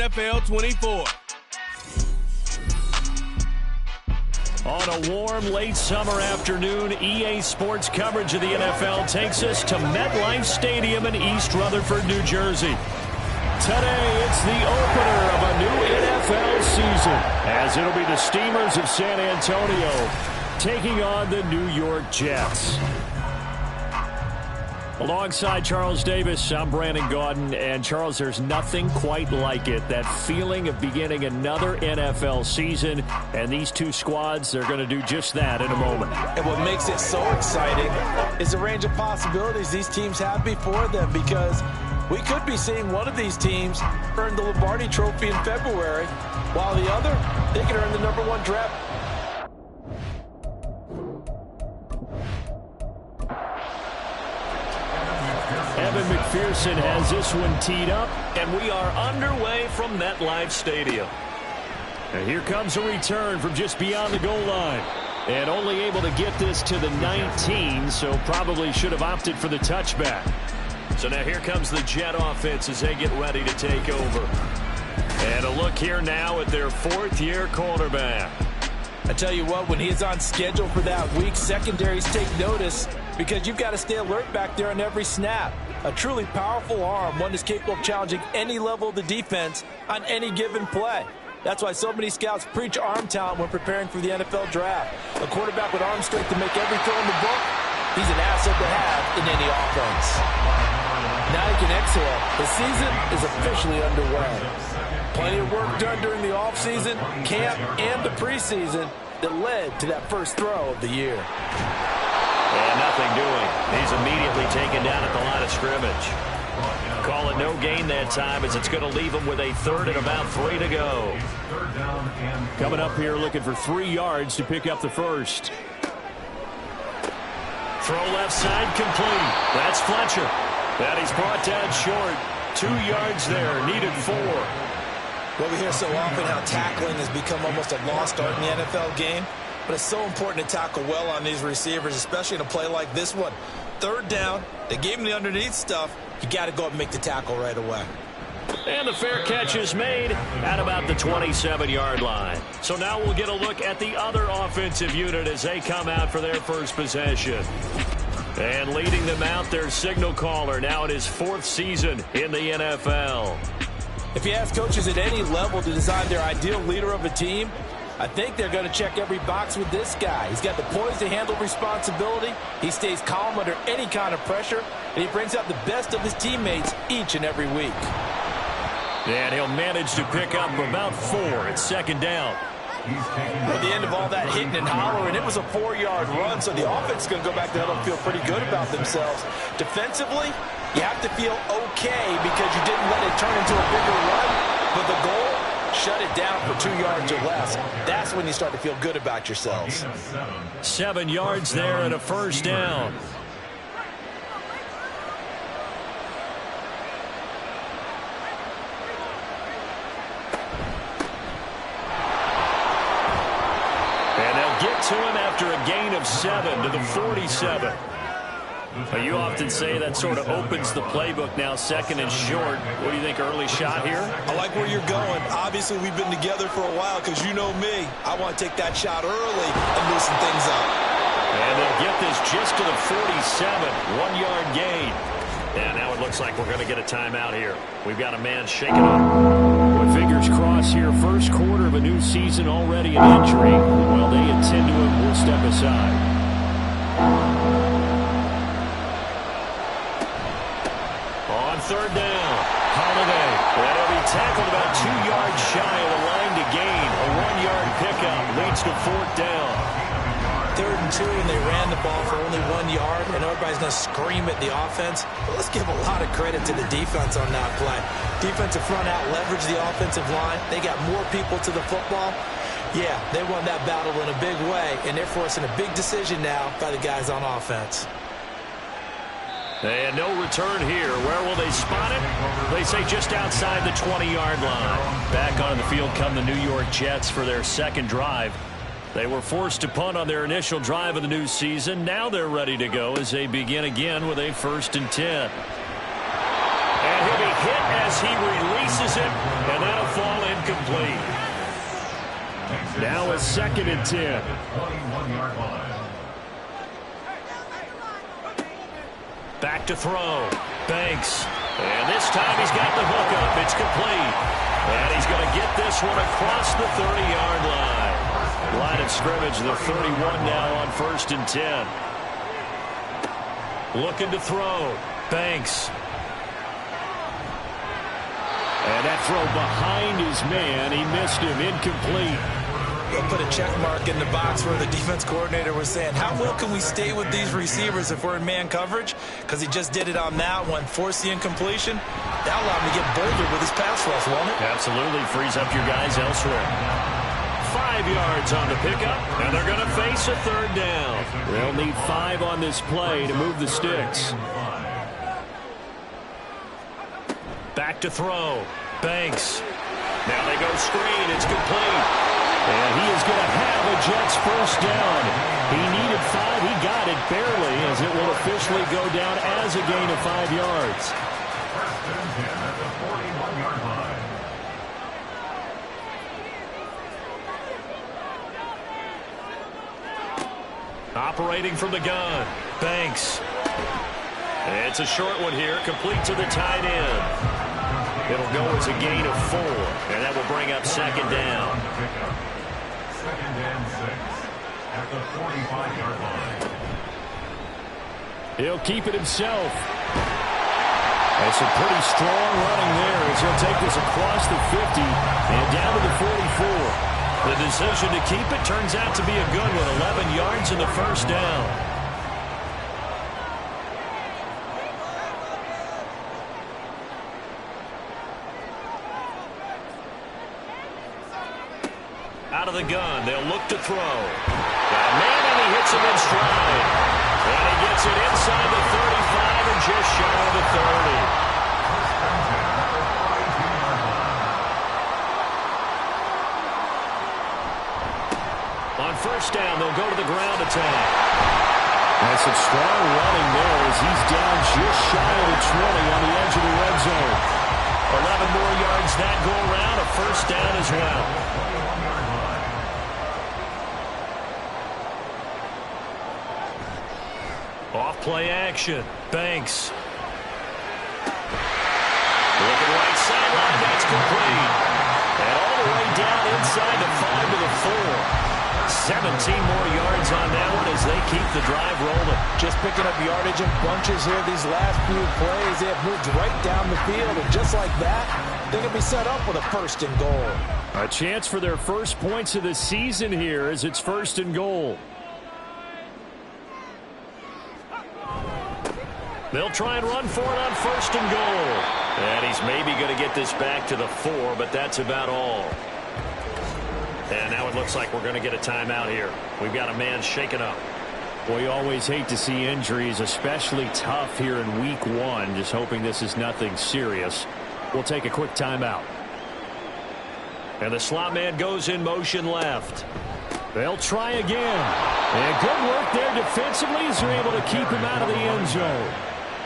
NFL 24. On a warm, late summer afternoon, EA Sports coverage of the NFL takes us to MetLife Stadium in East Rutherford, New Jersey. Today, it's the opener of a new NFL season, as it'll be the Steamers of San Antonio taking on the New York Jets. Alongside Charles Davis, I'm Brandon Gaudin. And Charles, there's nothing quite like it. That feeling of beginning another NFL season. And these two squads, they're going to do just that in a moment. And what makes it so exciting is the range of possibilities these teams have before them, because we could be seeing one of these teams earn the Lombardi Trophy in February, while the other, they could earn the #1 draft. Evan McPherson has this one teed up, and we are underway from MetLife Stadium. And here comes a return from just beyond the goal line. And only able to get this to the 19, so probably should have opted for the touchback. So now here comes the Jet offense as they get ready to take over. And a look here now at their fourth-year quarterback. I tell you what, when he's on schedule for that week, secondaries take notice, because you've got to stay alert back there on every snap. A truly powerful arm, one that's capable of challenging any level of the defense on any given play. That's why so many scouts preach arm talent when preparing for the NFL draft. A quarterback with arm strength to make every throw in the book, he's an asset to have in any offense. Now you can exhale. The season is officially underway. Plenty of work done during the offseason, camp, and the preseason that led to that first throw of the year. And nothing doing. He's immediately taken down at the line of scrimmage. Call it no gain that time, as it's going to leave him with a third and about 3 to go. Coming up here looking for 3 yards to pick up the first. Throw left side complete. That's Fletcher. And he's brought down short. 2 yards there. Needed 4. Well, we hear so often how tackling has become almost a lost art in the NFL game. But it's so important to tackle well on these receivers, especially in a play like this one. Third down, they gave him the underneath stuff. You got to go up and make the tackle right away. And the fair catch is made at about the 27-yard line. So now we'll get a look at the other offensive unit as they come out for their first possession. And leading them out, their signal caller, now in his 4th season in the NFL. If you ask coaches at any level to design their ideal leader of a team, I think they're going to check every box with this guy. He's got the poise to handle responsibility. He stays calm under any kind of pressure, and he brings out the best of his teammates each and every week. And he'll manage to pick up about 4 at second down. At the end of all that hitting and hollering, it was a 4-yard run, so the offense is going to go back to huddle and feel pretty good about themselves. Defensively, you have to feel okay because you didn't let it turn into a bigger run, but the goal, shut it down for 2 yards or less. That's when you start to feel good about yourselves. 7 yards there and a first down. And they'll get to him after a gain of 7 to the 47. You often say that sort of opens the playbook now, second and short. What do you think, early shot here? I like where you're going. Obviously, we've been together for a while because you know me. I want to take that shot early and loosen things up. And they'll get this just to the 47, 1-yard gain. And now it looks like we're going to get a timeout here. We've got a man shaking up. With fingers crossed here, first quarter of a new season, already an injury. While they attend to him, we'll step aside. On third down, Holiday. That'll be tackled about 2 yards shy of the line to gain. A 1-yard pickup leads to 4th down. 3rd and 2, and they ran the ball for only 1 yard, and everybody's going to scream at the offense. But let's give a lot of credit to the defense on that play. Defensive front out leveraged the offensive line. They got more people to the football. Yeah, they won that battle in a big way, and they're forcing a big decision now by the guys on offense. And no return here. Where will they spot it? They say just outside the 20-yard line. Back on the field come the New York Jets for their second drive. They were forced to punt on their initial drive of the new season. Now they're ready to go as they begin again with a 1st and 10. And he'll be hit as he releases misses it, and that'll fall incomplete. Now a 2nd and 10. Back to throw. Banks. And this time he's got the hook up. It's complete. And he's going to get this one across the 30-yard line. Line of scrimmage, the 31 now on 1st and 10. Looking to throw. Banks. And that throw behind his man. He missed him. Incomplete. They'll put a check mark in the box where the defense coordinator was saying, how well can we stay with these receivers if we're in man coverage? Because he just did it on that one, forced the incompletion. That allowed him to get bolder with his pass rush, won't it? Absolutely. Frees up your guys elsewhere. 5 yards on the pickup, and they're going to face a 3rd down. They'll need 5 on this play to move the sticks. Back to throw. Banks. Now they go screen. It's complete. And he is going to have a Jets 1st down. He needed 5. He got it barely, as it will officially go down as a gain of 5 yards. Operating from the gun. Banks. It's a short one here. Complete to the tight end. It'll go as a gain of 4. And that will bring up 2nd down. 2nd and 6 at the 45-yard line. He'll keep it himself. That's a pretty strong running there as he'll take this across the 50 and down to the 44. The decision to keep it turns out to be a good one. 11 yards in the 1st down. Out of the gun, they'll look to throw. Got a man, and he hits him in stride. And he gets it inside the 35 and just shy of the 30. On 1st down, they'll go to the ground attack. That's some strong running there as he's down just shy of the 20 on the edge of the red zone. 11 more yards that go around, a 1st down as well. Off play action. Banks. Looking right sideline. That's complete. And all the way down inside the 5 to the 4. 17 more yards on that one as they keep the drive rolling. Just picking up yardage in bunches here these last few plays. They have moved right down the field, and just like that, they can be set up with a 1st and goal. A chance for their first points of the season here as it's 1st and goal. They'll try and run for it on 1st and goal. And he's maybe going to get this back to the 4, but that's about all. And now it looks like we're going to get a timeout here. We've got a man shaken up. Well, you always hate to see injuries, especially tough here in week 1. Just hoping this is nothing serious. We'll take a quick timeout. And the slot man goes in motion left. They'll try again. And good work there defensively as they're able to keep him out of the end zone.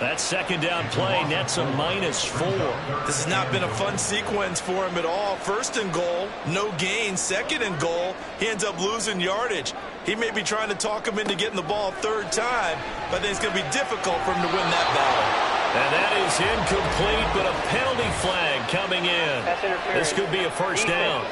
That 2nd down play nets a -4. This has not been a fun sequence for him at all. 1st and goal, no gain. 2nd and goal, he ends up losing yardage. He may be trying to talk him into getting the ball 3rd time, but I think it's going to be difficult for him to win that battle. And that is incomplete, but a penalty flag coming in. This could be a 1st down.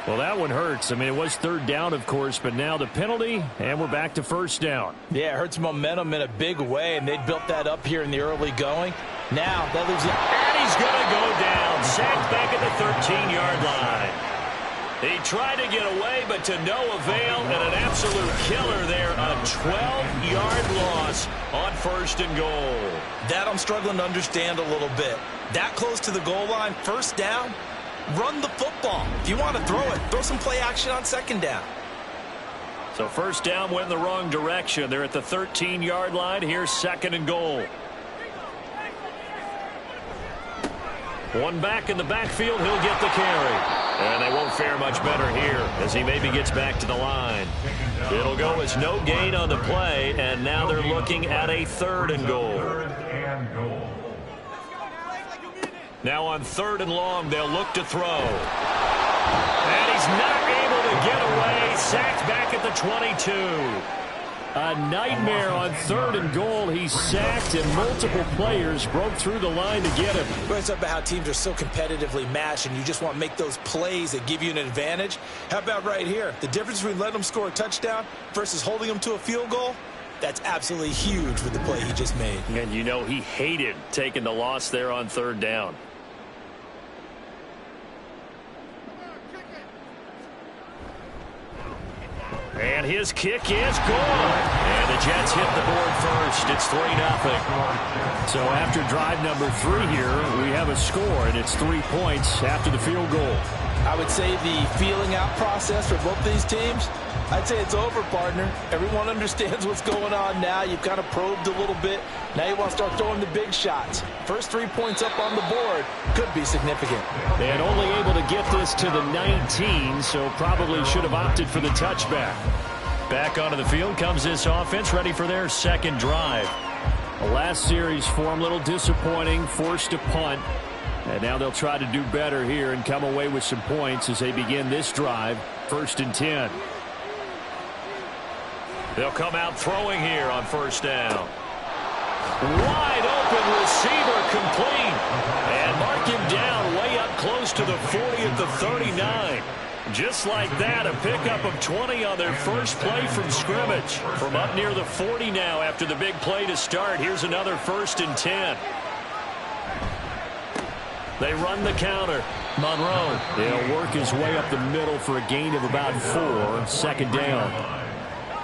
Well, that one hurts. I mean, it was 3rd down, of course, but now the penalty, and we're back to 1st down. Yeah, it hurts momentum in a big way, and they built that up here in the early going. Now, that leaves you. And he's going to go down. Sacked back at the 13-yard line. He tried to get away, but to no avail, and an absolute killer there. A 12-yard loss on 1st and goal. That I'm struggling to understand a little bit. That close to the goal line, 1st down. Run the football. If you want to throw it, throw some play action on 2nd down. So 1st down went in the wrong direction. They're at the 13-yard line. Here's 2nd and goal. One back in the backfield. He'll get the carry. And they won't fare much better here as he maybe gets back to the line. It'll go as no gain on the play, and now they're looking at a 3rd and goal. and goal. Now on 3rd and long, they'll look to throw. And he's not able to get away. Sacked back at the 22. A nightmare on 3rd and goal. He's sacked, and multiple players broke through the line to get him. We're talking about how teams are so competitively matched, and you just want to make those plays that give you an advantage. How about right here? The difference between letting them score a touchdown versus holding them to a field goal? That's absolutely huge with the play he just made. And you know he hated taking the loss there on 3rd down. And his kick is good. And the Jets hit the board first. It's 3-0. So after drive number 3 here, we have a score, and it's 3 points after the field goal. I would say the feeling out process for both these teams, I'd say it's over, partner. Everyone understands what's going on now. You've kind of probed a little bit. Now you want to start throwing the big shots. First 3 points up on the board could be significant. And only able to get this to the 19, so probably should have opted for the touchback. Back onto the field comes this offense, ready for their second drive. The last series for them, a little disappointing, forced to punt. And now they'll try to do better here and come away with some points as they begin this drive, 1st and 10. They'll come out throwing here on 1st down. Wide open receiver complete. And mark him down way up close to the 40 at the 39. Just like that, a pickup of 20 on their first play from scrimmage. From up near the 40 now after the big play to start. Here's another 1st and 10. They run the counter. Monroe, he'll work his way up the middle for a gain of about 4. 2nd down.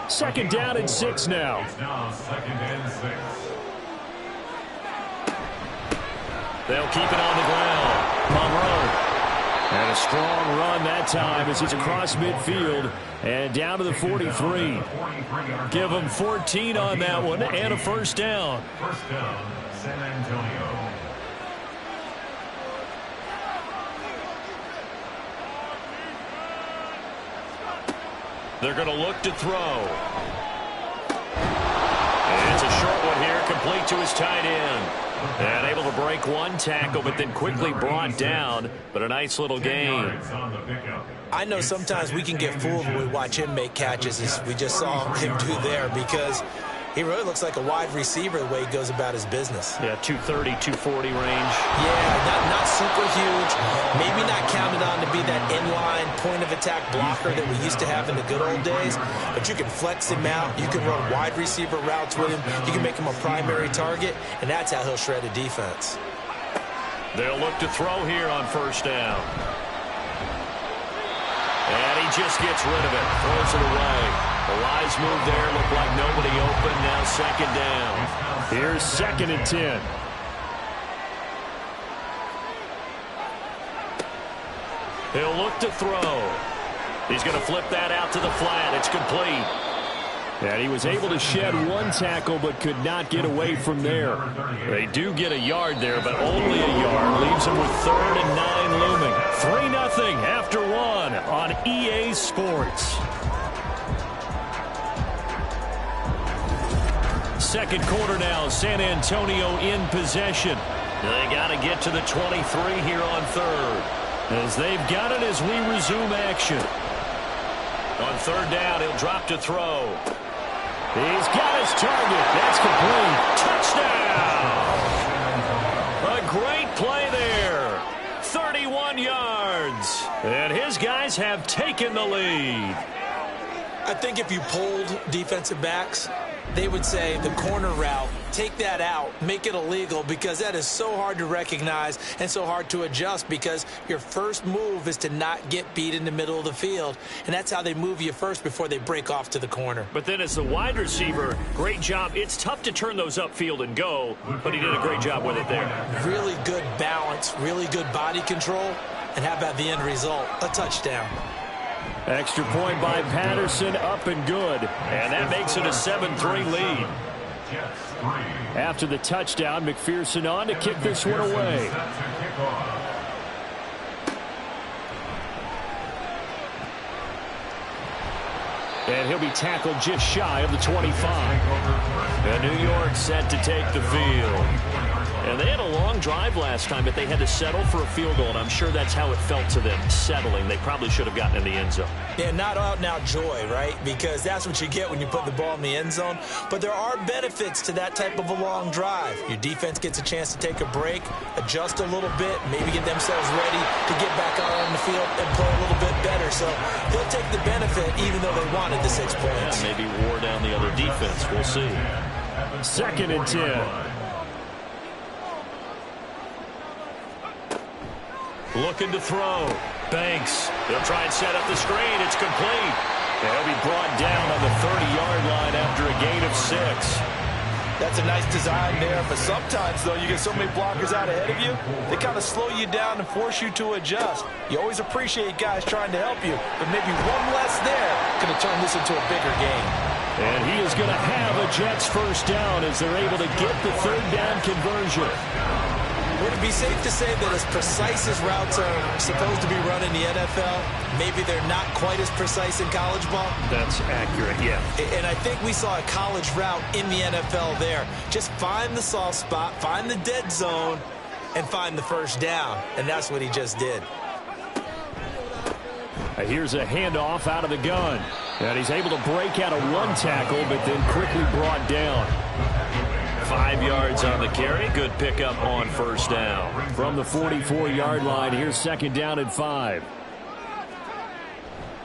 2nd down and 6 now. It's now 2nd and 6. They'll keep it on the ground. Monroe. And a strong run that time as it's across midfield and down to the 43. Give them 14 on that one and a 1st down. 1st down, San Antonio. They're going to look to throw. And it's a short one here, complete to his tight end. And able to break one tackle, but then quickly brought down. But a nice little gain. I know sometimes we can get fooled when we watch him make catches, as we just saw him do there, because he really looks like a wide receiver the way he goes about his business. Yeah, 230, 240 range. Yeah, not super huge. Maybe not counted on to be that inline point-of-attack blocker that we used to have in the good old days. But you can flex him out. You can run wide receiver routes with him. You can make him a primary target, and that's how he'll shred a defense. They'll look to throw here on 1st down. And he just gets rid of it. Throws it away. The wise move there. Looked like nobody open. Now 2nd down. Here's 2nd and 10. He'll look to throw. He's going to flip that out to the flat. It's complete. And he was able to shed one tackle but could not get away from there. They do get a yard there, but only a yard. Leaves him with 3rd and 9 looming. 3-0 after 1 on EA Sports. 2nd quarter now. San Antonio in possession. They got to get to the 23 here on 3rd. As they've got it as we resume action. On 3rd down, he'll drop to throw. He's got his target. That's complete. Touchdown! A great play there. 31 yards. And his guys have taken the lead. I think if you polled defensive backs, they would say the corner route, take that out, make it illegal, because that is so hard to recognize and so hard to adjust, because your first move is to not get beat in the middle of the field. And that's how they move you first before they break off to the corner. But then as the wide receiver, great job. It's tough to turn those upfield and go, but he did a great job with it there. Really good balance, really good body control. And how about the end result? A touchdown. Extra point by Patterson, up and good. And that makes it a 7-3 lead. After the touchdown, McPherson on to kick this one away. And he'll be tackled just shy of the 25. And New York set to take the field. And they had a long drive last time, but they had to settle for a field goal, and I'm sure that's how it felt to them, settling. They probably should have gotten in the end zone. Yeah, not out-and-out joy, right? Because that's what you get when you put the ball in the end zone. But there are benefits to that type of a long drive. Your defense gets a chance to take a break, adjust a little bit, maybe get themselves ready to get back out on the field and play a little bit better. So they'll take the benefit even though they wanted the 6 points. Yeah, maybe wore down the other defense. We'll see. 2nd and 10. Looking to throw. Banks. They'll try and set up the screen. It's complete. They'll be brought down on the 30-yard line after a gain of 6. That's a nice design there, but sometimes, though, you get so many blockers out ahead of you, they kind of slow you down and force you to adjust. You always appreciate guys trying to help you, but maybe one less there going to turn this into a bigger game. And he is going to have a Jets first down as they're able to get the 3rd down conversion. Would it be safe to say that as precise as routes are supposed to be run in the NFL, maybe they're not quite as precise in college ball? That's accurate, yeah. And I think we saw a college route in the NFL there. Just find the soft spot, find the dead zone, and find the first down. And that's what he just did. Here's a handoff out of the gun. And he's able to break out of 1 tackle, but then quickly brought down. 5 yards on the carry. Good pickup on first down. From the 44-yard line, here's 2nd down and 5.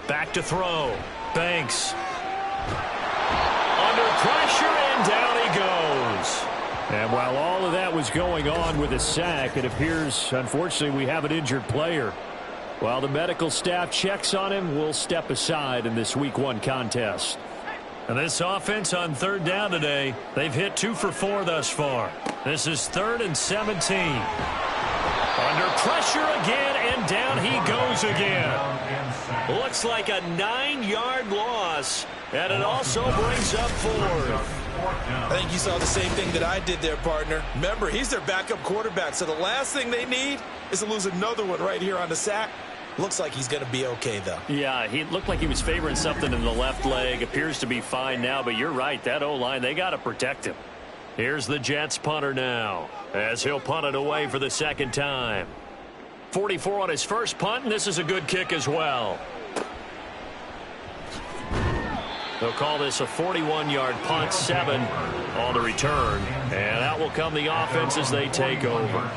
Back to throw. Banks. Under pressure, and down he goes. And while all of that was going on with a sack, it appears, unfortunately, we have an injured player. While the medical staff checks on him, we'll step aside in this Week 1 contest. And this offense on 3rd down today, they've hit 2 for 4 thus far. This is 3rd and 17. Under pressure again, and down he goes again. Looks like a 9-yard loss, and it also brings up 4th. I think you saw the same thing that I did there, partner. Remember, he's their backup quarterback, so the last thing they need is to lose another one right here on the sack. Looks like he's going to be okay, though. Yeah, he looked like he was favoring something in the left leg. Appears to be fine now, but you're right. That O-line, they got to protect him. Here's the Jets punter now, as he'll punt it away for the 2nd time. 44 on his first punt, and this is a good kick as well. They'll call this a 41-yard punt, 7 on the return. And out will come the offense as they take over.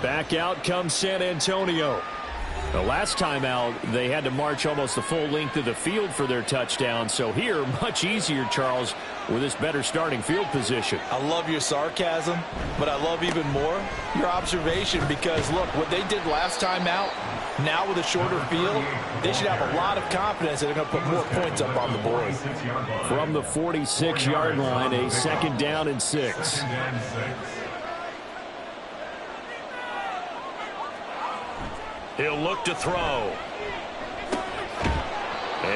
Back out comes San Antonio. The last time out, they had to march almost the full length of the field for their touchdown. So here, much easier, Charles, with this better starting field position. I love your sarcasm, but I love even more your observation because, look, what they did last time out, now with a shorter field, they should have a lot of confidence that they're going to put more points up on the board. From the 46-yard line, a 2nd down and 6. He'll look to throw.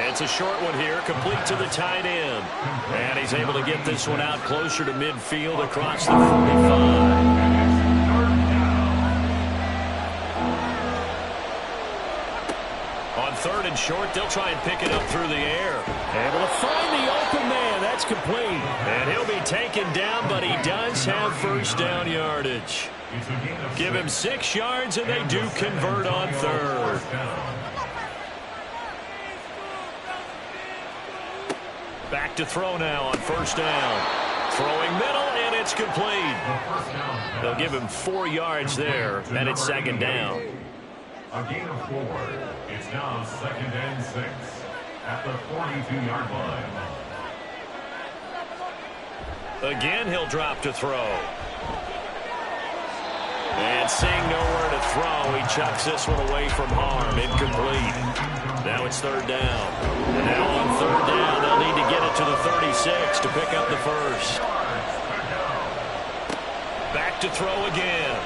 It's a short one here, complete to the tight end. And he's able to get this one out closer to midfield across the 45. On 3rd and short, they'll try and pick it up through the air. Able to find the open man. That's complete. And he'll be taken down, but he does have first down yardage. Give him 6 yards, and they do convert on 3rd. Back to throw now on first down. Throwing middle, and it's complete. They'll give him 4 yards there, and it's 2nd down. A gain of 4. It's now 2nd and 6 at the 42-yard line. Again, he'll drop to throw. And seeing nowhere to throw, he chucks this one away from harm. Incomplete. Now it's 3rd down. And now on 3rd down, they'll need to get it to the 36 to pick up the first. Back to throw again.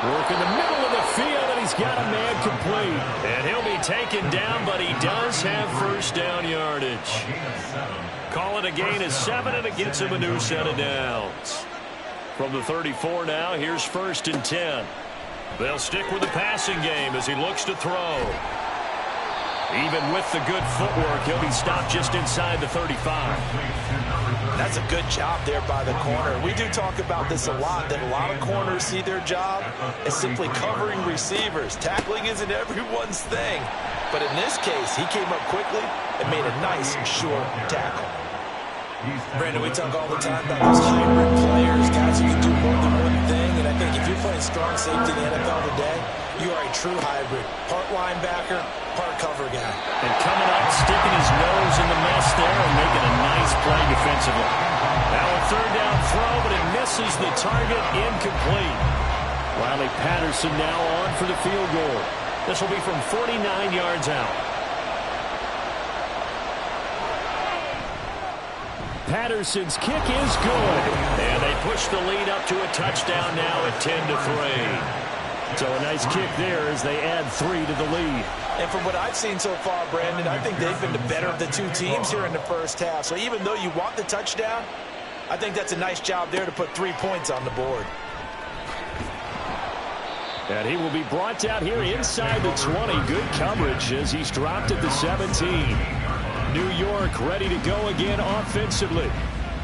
Working the middle of the field, and he's got a man complete. And he'll be taken down, but he does have first down yardage. Call it a gain of 7, and it gets him a new set of downs. From the 34 now, here's 1st and 10. They'll stick with the passing game as he looks to throw. Even with the good footwork, he'll be stopped just inside the 35. That's a good job there by the corner. We do talk about this a lot, that a lot of corners see their job as simply covering receivers. Tackling isn't everyone's thing. But in this case, he came up quickly and made a nice, short tackle. Brandon, we talk all the time about those hybrid players, guys who can do more than one thing. And I think if you're playing strong safety in the NFL today, you are a true hybrid. Part linebacker, part cover guy. And coming up, sticking his nose in the mess there and making a nice play defensively. Now a third down throw, but it misses the target, incomplete. Riley Patterson now on for the field goal. This will be from 49 yards out. Patterson's kick is good. And they push the lead up to a touchdown now at 10-3. So a nice kick there as they add 3 to the lead. And from what I've seen so far, Brandon, I think they've been the better of the two teams here in the first half. So even though you want the touchdown, I think that's a nice job there to put 3 points on the board. And he will be brought down here inside the 20. Good coverage as he's dropped at the 17. New York ready to go again offensively.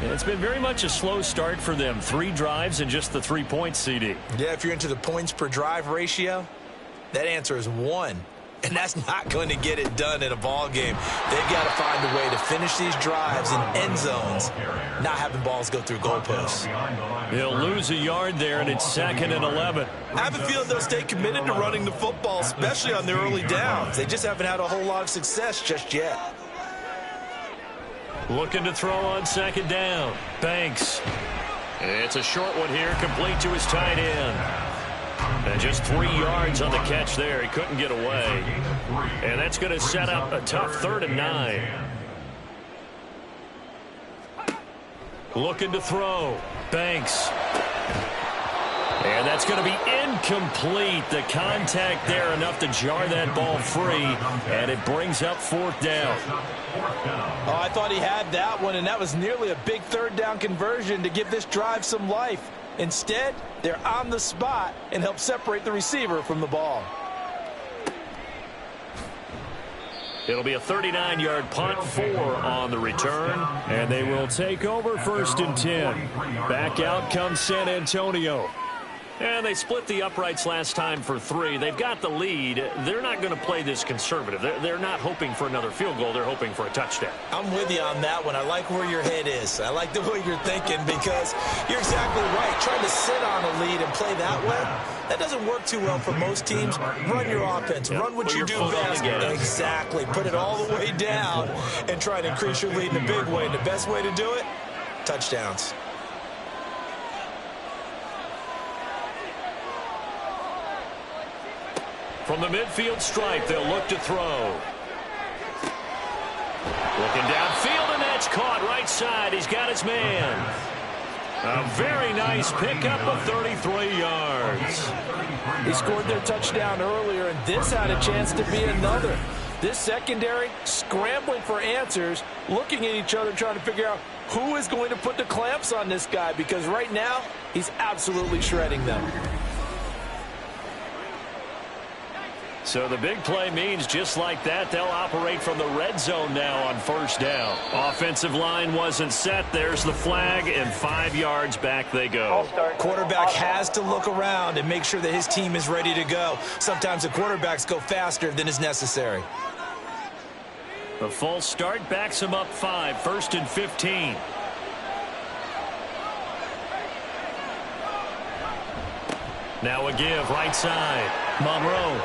It's been very much a slow start for them. 3 drives and just the 3 points, CD. Yeah, if you're into the points per drive ratio, that answer is 1. And that's not going to get it done in a ball game. They've got to find a way to finish these drives in end zones, not having balls go through goalposts. He'll lose a yard there, and it's 2nd and 11. I have a feeling they'll stay committed to running the football, especially on their early downs. They just haven't had a whole lot of success just yet. Looking to throw on 2nd down. Banks. It's a short one here, complete to his tight end. And just 3 yards on the catch there. He couldn't get away. And that's going to set up a tough 3rd and 9. Looking to throw. Banks. And that's going to be incomplete. The contact there enough to jar that ball free. And it brings up 4th down. Oh, I thought he had that one, and that was nearly a big 3rd down conversion to give this drive some life. Instead, they're on the spot and help separate the receiver from the ball. It'll be a 39-yard punt, 4 on the return, and they will take over 1st and 10. Back out comes San Antonio. And they split the uprights last time for 3. They've got the lead. They're not going to play this conservative. They're not hoping for another field goal. They're hoping for a touchdown. I'm with you on that one. I like where your head is. I like the way you're thinking because you're exactly right. Trying to sit on a lead and play that way, that doesn't work too well for most teams. Run your offense. Run what you do best. Exactly. Put it all the way down and try to increase your lead in a big way. And the best way to do it, touchdowns. From the midfield stripe, they'll look to throw. Looking downfield, and that's caught right side. He's got his man. A very nice pickup of 33 yards. He scored their touchdown earlier, and this had a chance to be another. This secondary scrambling for answers, looking at each other, trying to figure out who is going to put the clamps on this guy, because right now he's absolutely shredding them. So the big play means just like that, they'll operate from the red zone now on 1st down. Offensive line wasn't set. There's the flag, and 5 yards back they go. Quarterback has to look around and make sure that his team is ready to go. Sometimes the quarterbacks go faster than is necessary. The false start backs him up 5, 1st and 15. Now a give, right side. Monroe.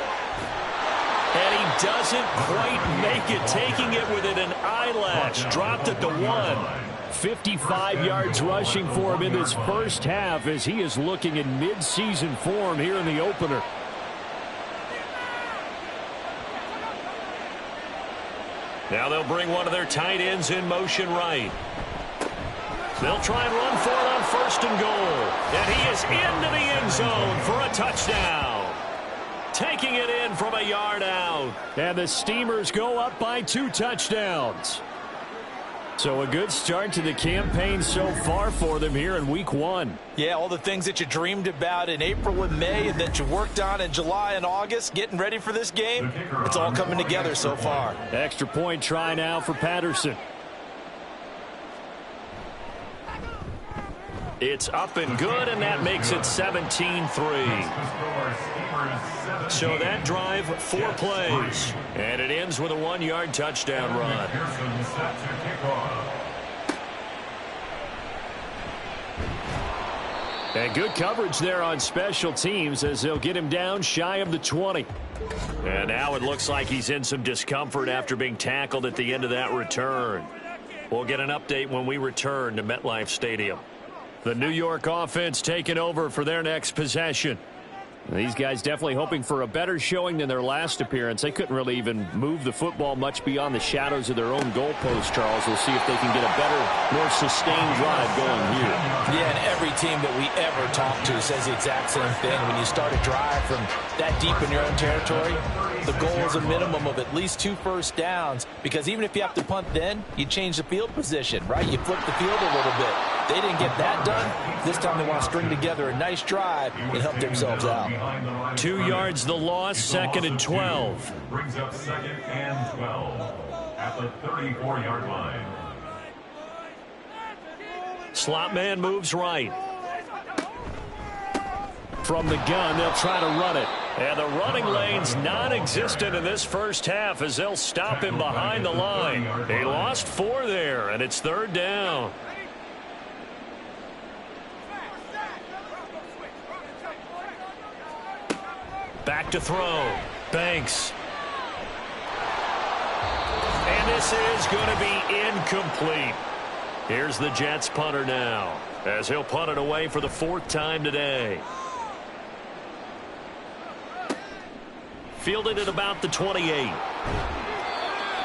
And he doesn't quite make it, taking it within an eyelash. Dropped at the 1. 55 yards rushing for him in this first half as he is looking in mid-season form here in the opener. Now they'll bring one of their tight ends in motion right. They'll try and run for it on 1st and goal. And he is into the end zone for a touchdown. Taking it in from a yard out. And the Steamers go up by 2 touchdowns. So a good start to the campaign so far for them here in week 1. Yeah, all the things that you dreamed about in April and May and that you worked on in July and August, getting ready for this game, it's all coming together so far. Extra point try now for Patterson. It's up and good, and that makes it 17-3. So that drive, 4 plays. And it ends with a 1-yard touchdown run. And good coverage there on special teams as they'll get him down shy of the 20. And now it looks like he's in some discomfort after being tackled at the end of that return. We'll get an update when we return to MetLife Stadium. The New York offense taking over for their next possession. These guys definitely hoping for a better showing than their last appearance. They couldn't really even move the football much beyond the shadows of their own goalpost, Charles. We'll see if they can get a better, more sustained drive going here. Yeah, and every team that we ever talk to says the exact same thing. When you start a drive from that deep in your own territory, the goal is a minimum of at least 2 first downs, because even if you have to punt then, you change the field position, right? You flip the field a little bit. They didn't get that done. This time they want to string together a nice drive and help themselves out. 2 yards the loss, 2nd and 12. Brings up 2nd and 12 at the 34-yard line. Slot man moves right. From the gun, they'll try to run it. And the running lane's non-existent in this first half as they'll stop him behind the line. He lost 4 there, and it's 3rd down. Back to throw. Banks. And this is going to be incomplete. Here's the Jets punter now, as he'll punt it away for the 4th time today. Fielded at about the 28.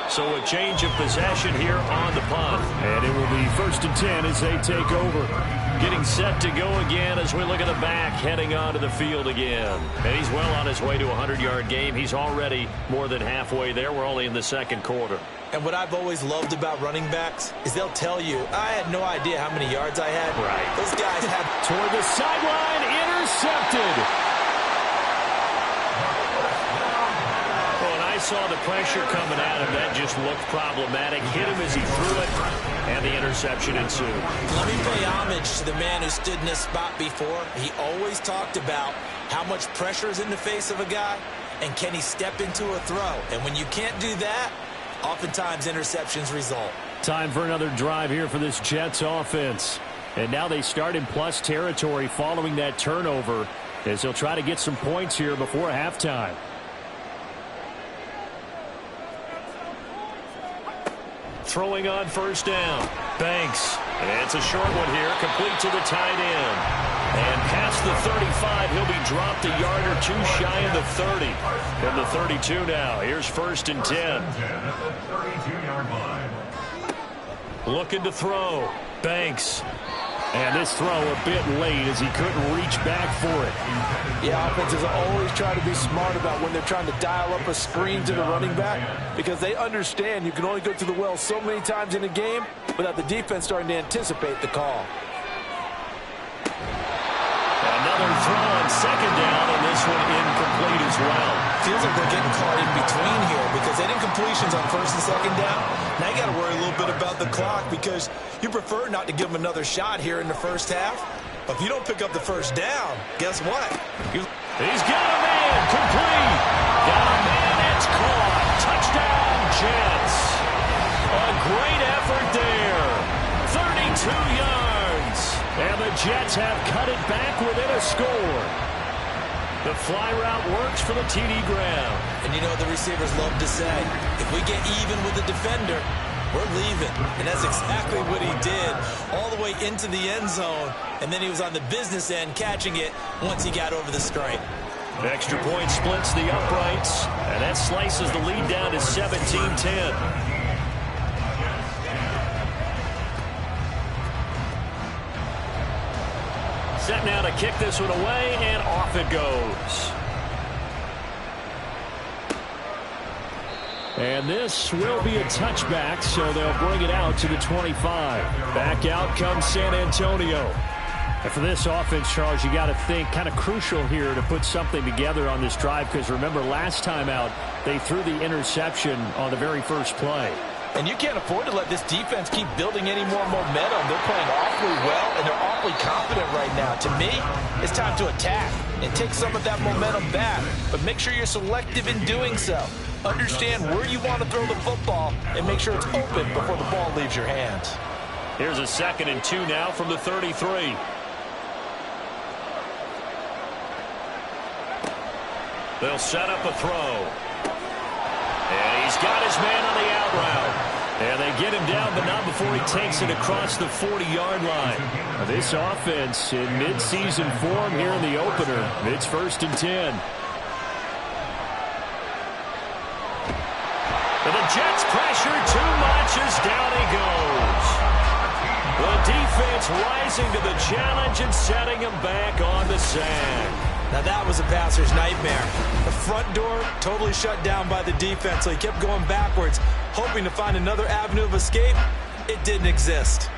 So a change of possession here on the punt. And it will be 1st and 10 as they take over. Getting set to go again as we look at the back heading onto the field again. And he's well on his way to a 100-yard game. He's already more than halfway there. We're only in the 2nd quarter. And what I've always loved about running backs is they'll tell you, I had no idea how many yards I had. Right. Those guys have... Toward the sideline, intercepted. Saw the pressure coming at him. That just looked problematic. Hit him as he threw it, and the interception ensued. Let me pay homage to the man who stood in this spot before. He always talked about how much pressure is in the face of a guy, and can he step into a throw. And when you can't do that, oftentimes interceptions result. Time for another drive here for this Jets offense. And now they start in plus territory following that turnover as they'll try to get some points here before halftime. Throwing on 1st down. Banks. And it's a short one here. Complete to the tight end. And past the 35, he'll be dropped a yard or 2 shy of the 30. From the 32 now. Here's 1st and 10. Looking to throw. Banks. And this throw a bit late as he couldn't reach back for it. Yeah, offenses always try to be smart about when they're trying to dial up a screen to the running back, because they understand you can only go to the well so many times in a game without the defense starting to anticipate the call. Another throw on 2nd down, and this one incomplete as well. Feels like they're getting caught in between here because they didn't completions on 1st and 2nd down. Now you got to worry a little bit about the clock because you prefer not to give them another shot here in the first half. But if you don't pick up the 1st down, guess what? He's got a man, complete. Got a man, that's caught. Touchdown, Jets. A great effort there. 32 yards. And the Jets have cut it back within a score. The fly route works for the TD Graham. And you know what the receivers love to say? If we get even with the defender, we're leaving. And that's exactly what he did all the way into the end zone. And then he was on the business end catching it once he got over the stripe. Extra point splits the uprights. And that slices the lead down to 17-10. Set now to kick this one away, and off it goes. And this will be a touchback, so they'll bring it out to the 25. Back out comes San Antonio. And for this offense, Charles, you got to think kind of crucial here to put something together on this drive, because remember last time out, they threw the interception on the very first play. And you can't afford to let this defense keep building any more momentum. They're playing awfully well, and they're awfully confident right now. To me, it's time to attack and take some of that momentum back. But make sure you're selective in doing so. Understand where you want to throw the football and make sure it's open before the ball leaves your hands. Here's a 2nd and 2 now from the 33. They'll set up a throw. And he's got his man on the out route. And they get him down, but not before he takes it across the 40-yard line. This offense in midseason form here in the opener. It's 1st and 10. And the Jets pressure too much as down he goes. The defense rising to the challenge and setting him back on the sack. Now that was a passer's nightmare. The front door totally shut down by the defense, so he kept going backwards, hoping to find another avenue of escape. It didn't exist.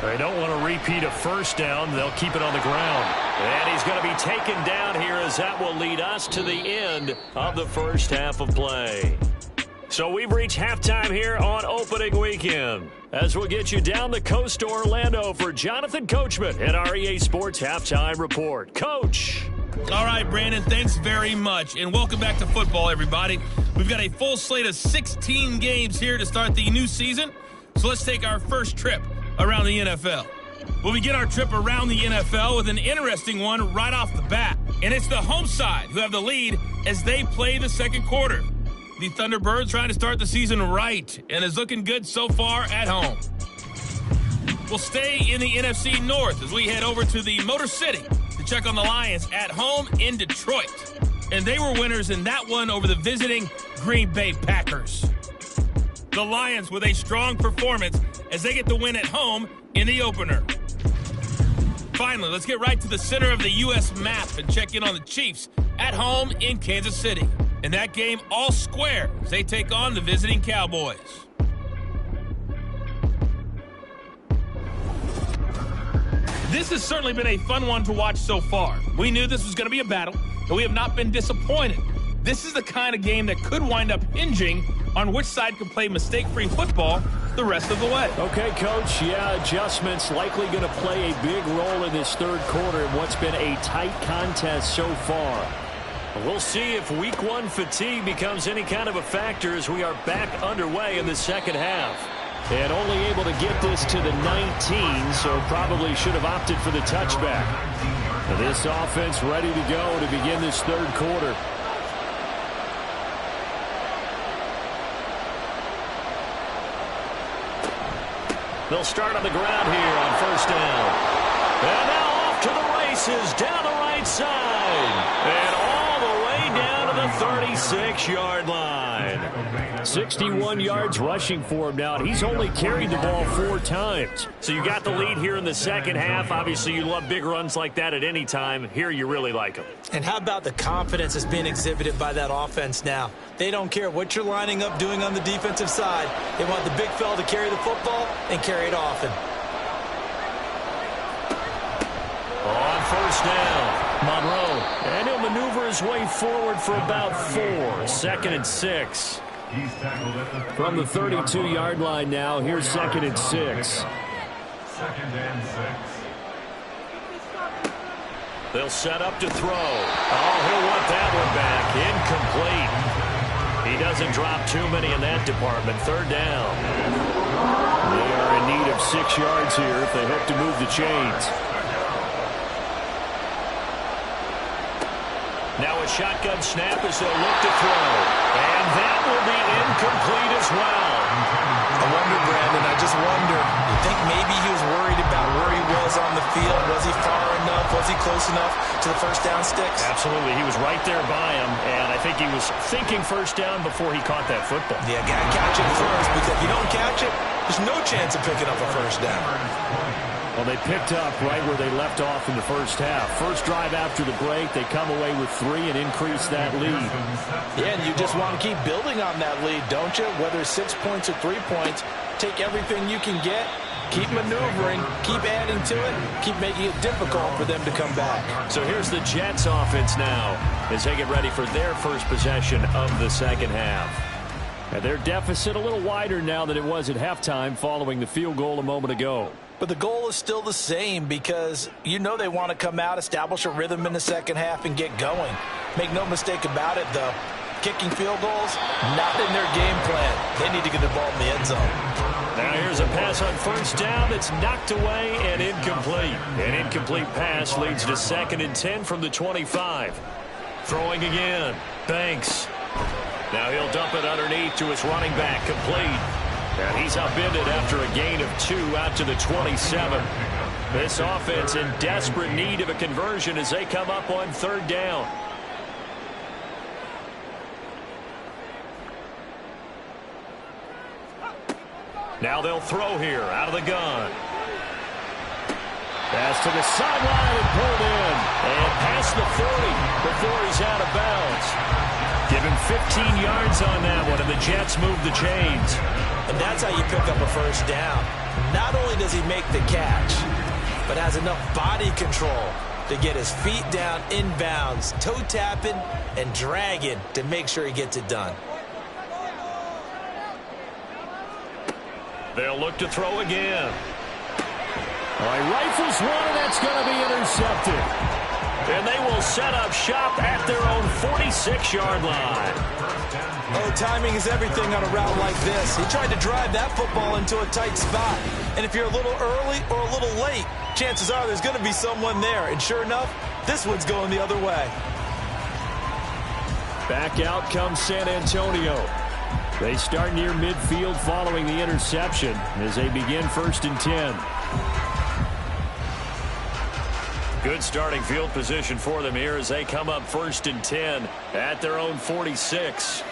They don't want to repeat a first down. They'll keep it on the ground. And he's going to be taken down here as that will lead us to the end of the first half of play. So we've reached halftime here on opening weekend. As we'll get you down the coast to Orlando for Jonathan Coachman at our EA Sports Halftime Report. Coach. All right, Brandon, thanks very much. And welcome back to football, everybody. We've got a full slate of 16 games here to start the new season. So let's take our first trip around the NFL. We'll begin our trip around the NFL with an interesting one right off the bat. And it's the home side who have the lead as they play the second quarter. The Thunderbirds trying to start the season right and is looking good so far at home. We'll stay in the NFC North as we head over to the Motor City to check on the Lions at home in Detroit. And they were winners in that one over the visiting Green Bay Packers. The Lions with a strong performance as they get the win at home in the opener. Finally, let's get right to the center of the U.S. map and check in on the Chiefs at home in Kansas City. In that game, all square as they take on the visiting Cowboys. This has certainly been a fun one to watch so far. We knew this was going to be a battle, and we have not been disappointed. This is the kind of game that could wind up hinging on which side can play mistake-free football the rest of the way. Okay, Coach. Yeah, adjustments likely going to play a big role in this third quarter in what's been a tight contest so far. We'll see if week one fatigue becomes any kind of a factor as we are back underway in the second half. And only able to get this to the 19, so probably should have opted for the touchback. This offense ready to go to begin this third quarter. They'll start on the ground here on first down. And now off to the races down the right side. And all the way down to the 36-yard line. 61 yards rushing for him now. He's only carried the ball 4 times. So you got the lead here in the second half. Obviously, you love big runs like that at any time. Here, you really like them. And how about the confidence that's being exhibited by that offense now? They don't care what you're lining up doing on the defensive side. They want the big fella to carry the football and carry it often. On first down, Monroe. And he'll maneuver his way forward for about 4. Second and 6. From the 32-yard line now, here's second and 6. Second and 6. They'll set up to throw. Oh, he'll want that one back. Incomplete. He doesn't drop too many in that department. Third down. They are in need of 6 yards here if they hope to move the chains. Now a shotgun snap as they'll look to throw. And that will be incomplete as well. I wonder, Brandon, I just wonder, you think maybe he was worried about where he was on the field? Was he far enough? Was he close enough to the first down sticks? Absolutely. He was right there by him, and I think he was thinking first down before he caught that football. Yeah, got to catch it first, because if you don't catch it, there's no chance of picking up a first down. Well, they picked up right where they left off in the first half. First drive after the break, they come away with 3 and increase that lead. Yeah, and you just want to keep building on that lead, don't you? Whether it's 6 points or 3 points, take everything you can get Keep maneuvering, keep adding to it, keep making it difficult for them to come back. So here's the Jets offense now as they get ready for their first possession of the second half. And their deficit a little wider now than it was at halftime following the field goal a moment ago. But the goal is still the same because you know they want to come out, establish a rhythm in the second half, and get going. Make no mistake about it, though. Kicking field goals, not in their game plan. They need to get the ball in the end zone. Now here's a pass on first down that's knocked away and incomplete. An incomplete pass leads to 2nd and 10 from the 25. Throwing again. Banks. Now he'll dump it underneath to his running back. Complete. And he's upended after a gain of 2 out to the 27. This offense in desperate need of a conversion as they come up on 3rd down. Now they'll throw here out of the gun. Pass to the sideline and pulled in. And past the 40 before he's out of bounds. Give him 15 yards on that one, and the Jets move the chains. And that's how you pick up a first down. Not only does he make the catch, but has enough body control to get his feet down inbounds, toe tapping and dragging to make sure he gets it done. They'll look to throw again. All right, rifles one, and that's going to be intercepted. And they will set up shop at their own 46-yard line. Oh, timing is everything on a route like this. He tried to drive that football into a tight spot. And if you're a little early or a little late, chances are there's going to be someone there. And sure enough, this one's going the other way. Back out comes San Antonio. They start near midfield following the interception as they begin 1st and 10. Good starting field position for them here as they come up 1st and 10 at their own 46.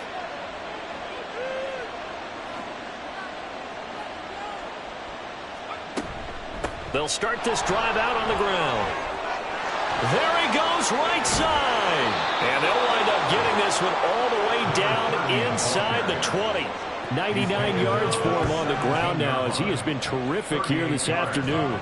They'll start this drive out on the ground. There he goes, right side. And they'll wind up getting this one all the way down inside the 20. 99 yards for him on the ground now as he has been terrific here this afternoon.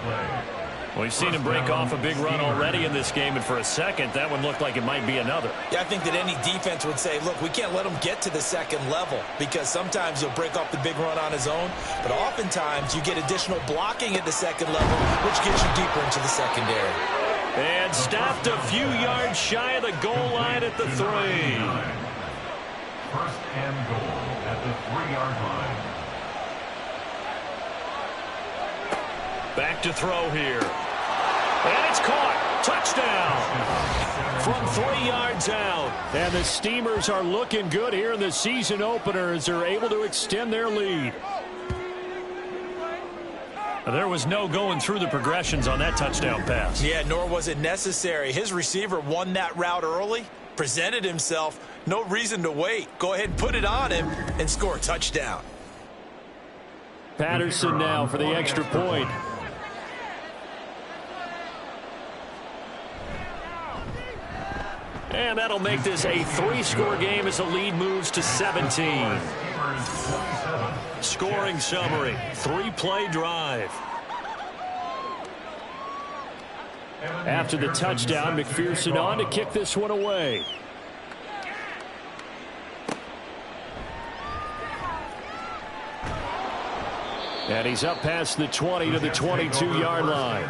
We've seen him break off a big run already in this game, and for a second, that one looked like it might be another. Yeah, I think that any defense would say, look, we can't let him get to the second level because sometimes he'll break off the big run on his own, but oftentimes you get additional blocking at the second level, which gets you deeper into the secondary. And stopped a few yards shy of the goal line at the 3. 1st and goal at the 3-yard line. Back to throw here. And it's caught. Touchdown. From 3 yards out. And the Steamers are looking good here in the season opener as they're able to extend their lead. There was no going through the progressions on that touchdown pass. Yeah, nor was it necessary. His receiver won that route early, presented himself. No reason to wait. Go ahead and put it on him and score a touchdown. Patterson now for the extra point. And that'll make this a 3-score game as the lead moves to 17. Scoring summary, 3-play drive. After the touchdown, McPherson on to kick this one away. And he's up past the 20 to the 22-yard line.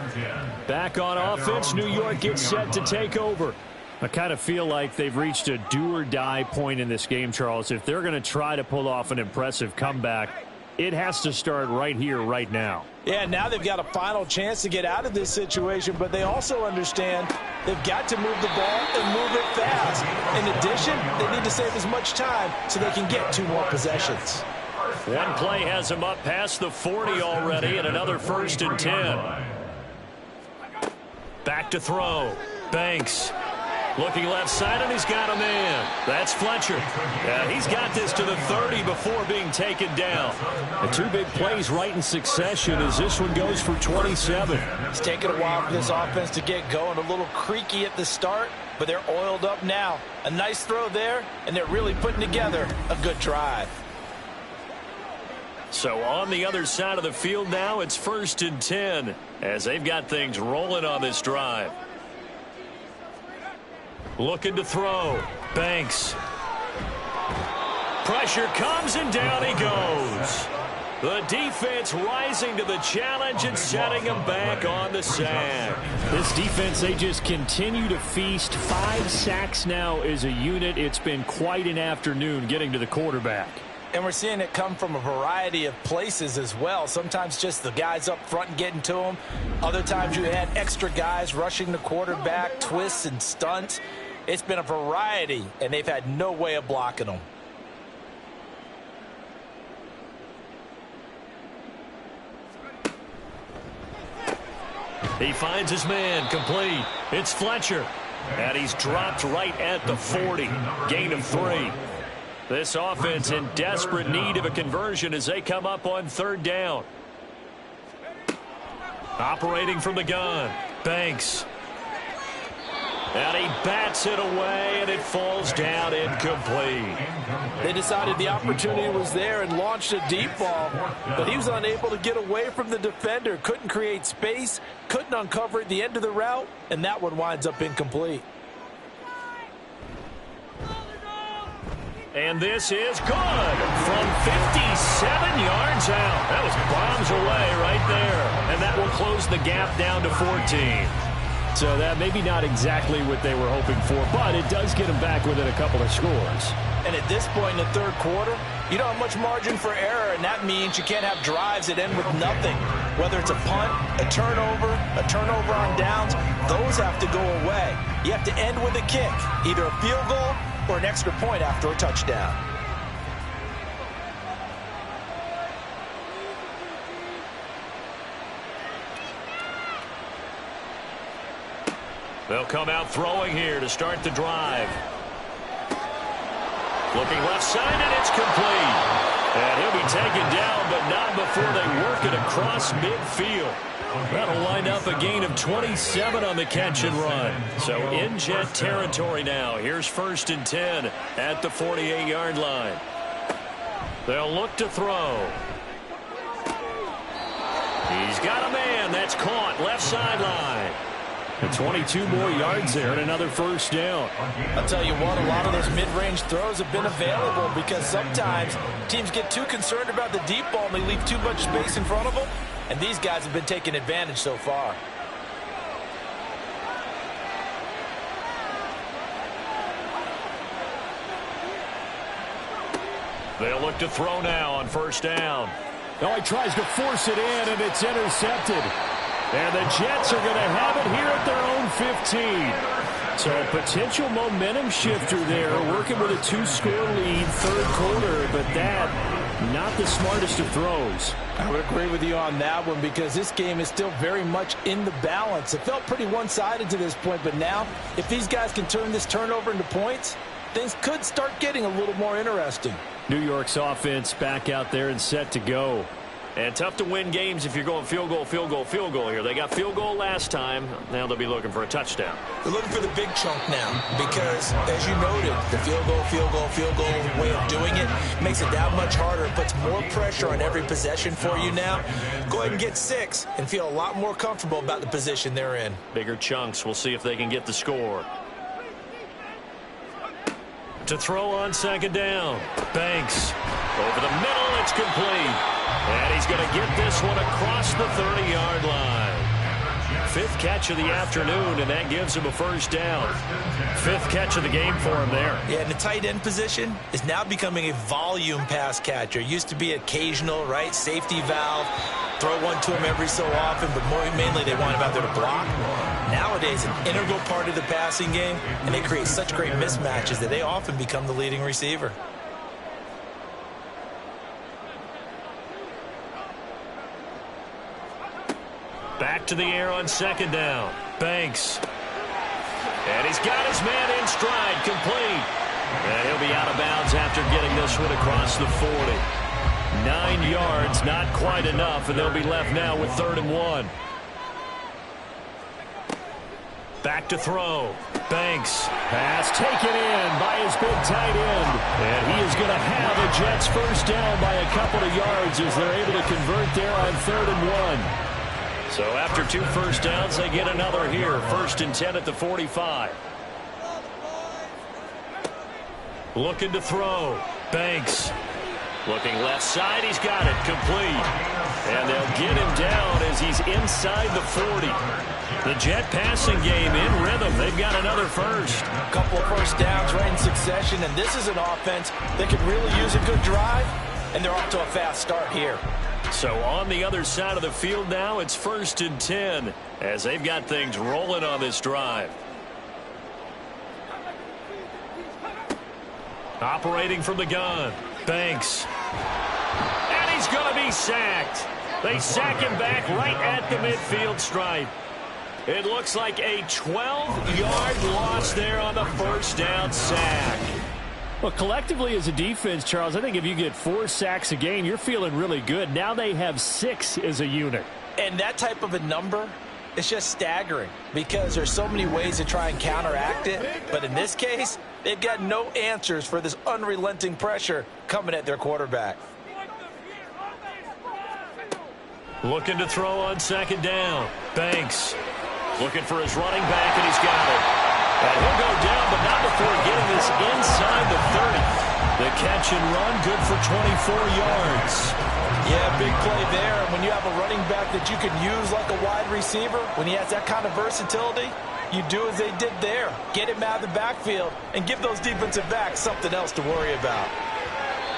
Back on offense, New York gets set to take over. I kind of feel like they've reached a do-or-die point in this game, Charles. If they're going to try to pull off an impressive comeback, it has to start right here, right now. Yeah, now they've got a final chance to get out of this situation, but they also understand they've got to move the ball and move it fast. In addition, they need to save as much time so they can get 2 more possessions. One play has them up past the 40 already, and another 1st and 10. Back to throw. Banks. Looking left side, and he's got a man. That's Fletcher. Yeah, he's got this to the 30 before being taken down. The 2 big plays right in succession as this one goes for 27. It's taken a while for this offense to get going. A little creaky at the start, but they're oiled up now. A nice throw there, and they're really putting together a good drive. So on the other side of the field now, it's 1st and 10 as they've got things rolling on this drive. Looking to throw. Banks. Pressure comes and down he goes. The defense rising to the challenge and setting him back on the sack. This defense, they just continue to feast. 5 sacks now as a unit. It's been quite an afternoon getting to the quarterback. And we're seeing it come from a variety of places as well. Sometimes just the guys up front and getting to them. Other times you had extra guys rushing the quarterback, twists and stunts. It's been a variety, and they've had no way of blocking them. He finds his man, complete. It's Fletcher. And he's dropped right at the 40. Gain of 3. This offense in desperate need of a conversion as they come up on 3rd down. Operating from the gun. Banks. And he bats it away, and it falls down incomplete. They decided the opportunity was there and launched a deep ball, but he was unable to get away from the defender. Couldn't create space, couldn't uncover at the end of the route, and that one winds up incomplete. And this is good from 57 yards out. That was bombs away right there, and that will close the gap down to 14. So that maybe not exactly what they were hoping for, but it does get them back within a couple of scores. And at this point in the 3rd quarter, you don't have much margin for error, and that means you can't have drives that end with nothing. Whether it's a punt, a turnover on downs, those have to go away. You have to end with a kick, either a field goal or an extra point after a touchdown. They'll come out throwing here to start the drive. Looking left side, and it's complete. And he'll be taken down, but not before they work it across midfield. That'll wind up a gain of 27 on the catch and run. So in Jet territory now. Here's 1st and 10 at the 48-yard line. They'll look to throw. He's got a man. That's caught left sideline. And 22 more yards there and another 1st down. I'll tell you what, a lot of those mid-range throws have been available because sometimes teams get too concerned about the deep ball and they leave too much space in front of them. And these guys have been taking advantage so far. They'll look to throw now on 1st down. Now he tries to force it in, and it's intercepted. And the Jets are going to have it here at their own 15. So a potential momentum shifter there, working with a 2-score lead, 3rd quarter, but that, not the smartest of throws. I would agree with you on that one because this game is still very much in the balance. It felt pretty one-sided to this point, but now, if these guys can turn this turnover into points, things could start getting a little more interesting. New York's offense back out there and set to go. And tough to win games if you're going field goal here. They got field goal last time. Now they'll be looking for a touchdown. They're looking for the big chunk now because, as you noted, the field goal way of doing it makes it that much harder. It puts more pressure on every possession for you now. Go ahead and get 6 and feel a lot more comfortable about the position they're in. Bigger chunks. We'll see if they can get the score. To throw on 2nd down. Banks. Over the middle, it's complete. And he's going to get this one across the 30-yard line. 5th catch of the afternoon, and that gives him a 1st down. 5th catch of the game for him there. Yeah, and the tight end position is now becoming a volume pass catcher. Used to be occasional, right? Safety valve. Throw one to him every so often, but mainly they want him out there to block. Nowadays, an integral part of the passing game, and they create such great mismatches that they often become the leading receiver. Back to the air on 2nd down. Banks. And he's got his man in stride, complete. And he'll be out of bounds after getting this one across the 40. 9 yards, not quite enough, and they'll be left now with 3rd and 1. Back to throw. Banks. Pass taken in by his big tight end. And he is going to have a Jets first down by a couple of yards as they're able to convert there on 3rd and 1. So after 2 first downs, they get another here. 1st and 10 at the 45. Looking to throw. Banks. Looking left side. He's got it. Complete. And they'll get him down as he's inside the 40. The Jet passing game in rhythm. They've got another first. A couple of first downs right in succession, and this is an offense that could really use a good drive, and they're off to a fast start here. So on the other side of the field now, it's 1st and 10 as they've got things rolling on this drive. Operating from the gun. Banks. And he's going to be sacked. They sack him back right at the midfield stripe. It looks like a 12-yard loss there on the first down sack. Well, collectively as a defense, Charles, I think if you get 4 sacks a game, you're feeling really good. Now they have 6 as a unit. And that type of a number, it's just staggering because there's so many ways to try and counteract it. But in this case, they've got no answers for this unrelenting pressure coming at their quarterback. Looking to throw on 2nd down. Banks looking for his running back, and he's got it. And he'll go down, but not before getting this inside the 30. The catch and run, good for 24 yards. Yeah, big play there. And when you have a running back that you can use like a wide receiver, when he has that kind of versatility, you do as they did there. Get him out of the backfield and give those defensive backs something else to worry about.